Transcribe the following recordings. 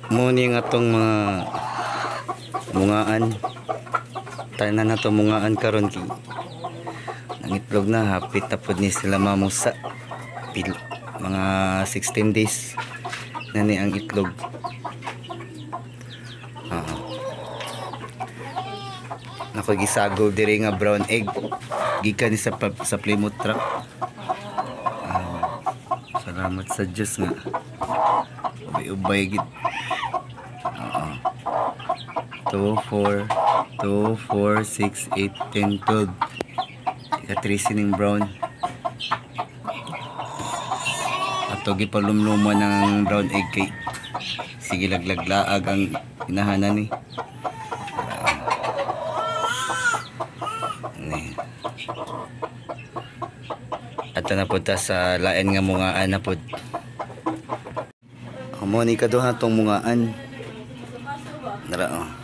Muni nga tong mga mungaan. Tanan na to mungaan karon ki. Nang itlog na hapit na pud ni sila mamusa. Mga 16 days na ni ang itlog. Nakogisagol diri nga brown egg gikan ni sa Plymouth Rock. Salamat sa Diyos nga ubay gid. 2, 4, 6, 8, 10, 12. Ika-3 sining brown. Ato gipalumluman ng brown egg kay sige laglaglaag ang inahanan ni. Ato na po ta sa lain nga mungaan na po. Amo ni kaduha tong mungaan. Nara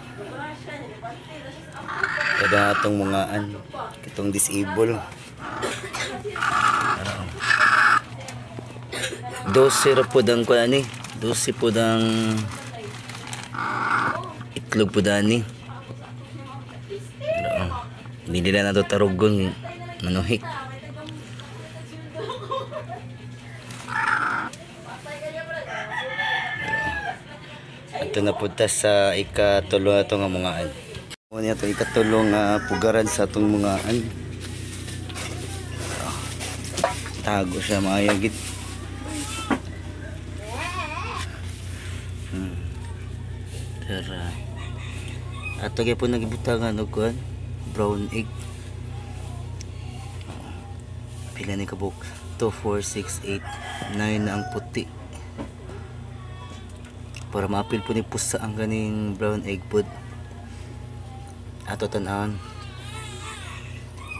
kada atong mungaan kitong disable. 12 ra pud ang kuan ni, 12 pud ang itlog pud ani. Hindi na to tarugon manuhik. Ato na pud ta sa ikatulo ato nga mungaan. Muna ito ikatulong pugaran sa atong mungaan. Tago siya maayagit. Tara. Ato kaya po nagibutangan o kuhan. Brown egg. Pila ni kabuk. 2, 4, 6, 8, 9 na ang puti. Para maapil po ni pusa ang ganing brown egg pod. Ato tan-an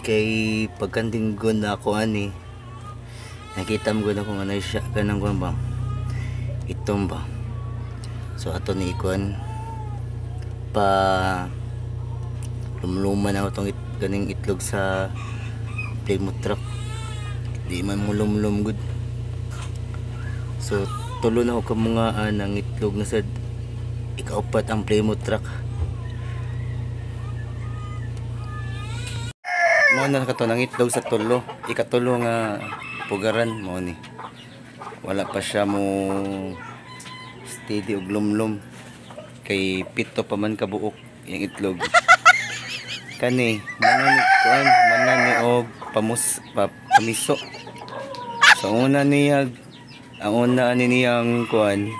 kay pagkandinggon na ako ani nakita mo gud ako nga nay siya kanang kuan ba itom ba. So ato ni ikon pa lumluman ako tong ganing itlog sa Plymouth Rock, di man mo lumlum gud. So tulo na ako kamungaan ang itlog na sad ikaupat ang Plymouth Rock. Mo na kato nang itlog sa tulo, ikatulo nga pugaran mo ni. Wala pa siya mo steady og lumlum kay pito pa man kabuok yung itlog. Kani manani og pamiso. So una niya ang una ani niyang kuan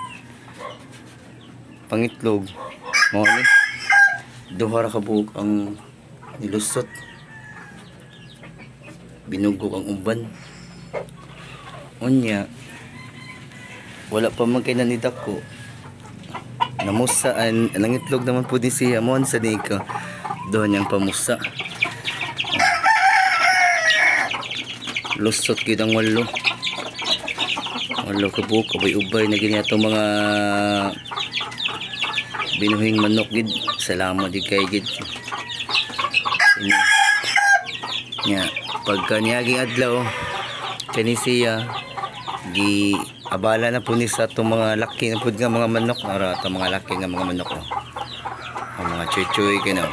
pangitlog mo ni. Duha ra ka buok ang nilusot. Binugok ang uban. Unya wala pa man kay nanidak ko. Namusaan ang itlog naman po din siya mon sa nika. Doon yang pamusa. Lusot gid ang walo. Walo ka buok ubay na gini ato mga binuhing manok gid. Salamat di kay gid. Nya pagka niyaging adlaw kani siya gi abala na po ni sa itong mga laki na po nga mga manok ara itong mga laki nga mga manok ang mga chuy-chuy kano.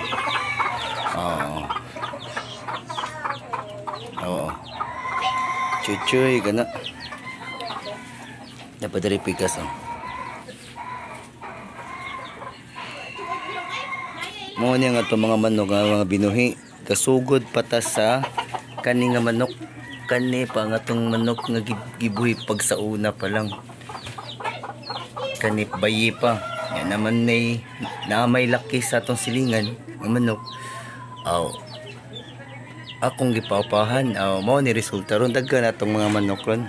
Oo chuy-chuy gana dapat dari pigas mo niya nga itong mga manok mga binuhi kasugod patas sa kani nga manok kani pa nga tong manok nga gibuhi pag sa una pa lang kani bayi pa yan naman na may laki sa atong silingan ng manok akong gipaupahan mao ni resulta ron daghan atong mga manok ron.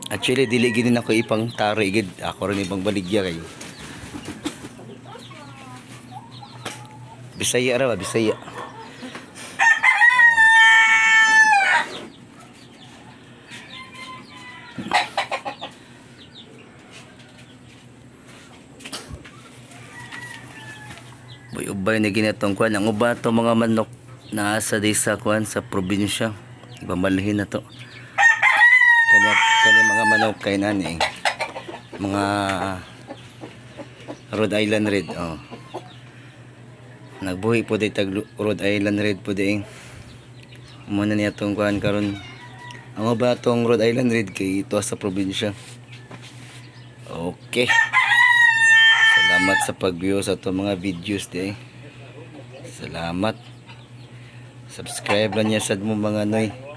Actually dili gid ako ipang tari gid ako ron ibang baligya kay Bisaya ra ba Bisaya. Ubay na ginatong kuan ang uba to mga manok na sa sa kuan sa probinsya ipamalhin na to kanya mga manok kay nani mga Rhode Island Red. Oh. Nagbuhi po day tag Rhode Island Red po day. Muna niya tong kuan karon. Ang ba tong Rhode Island Red kay ito sa probinsya. Okay. Salamat sa pag-view sa itong mga videos day. Salamat. Subscribe lang niya sa mo mga noy.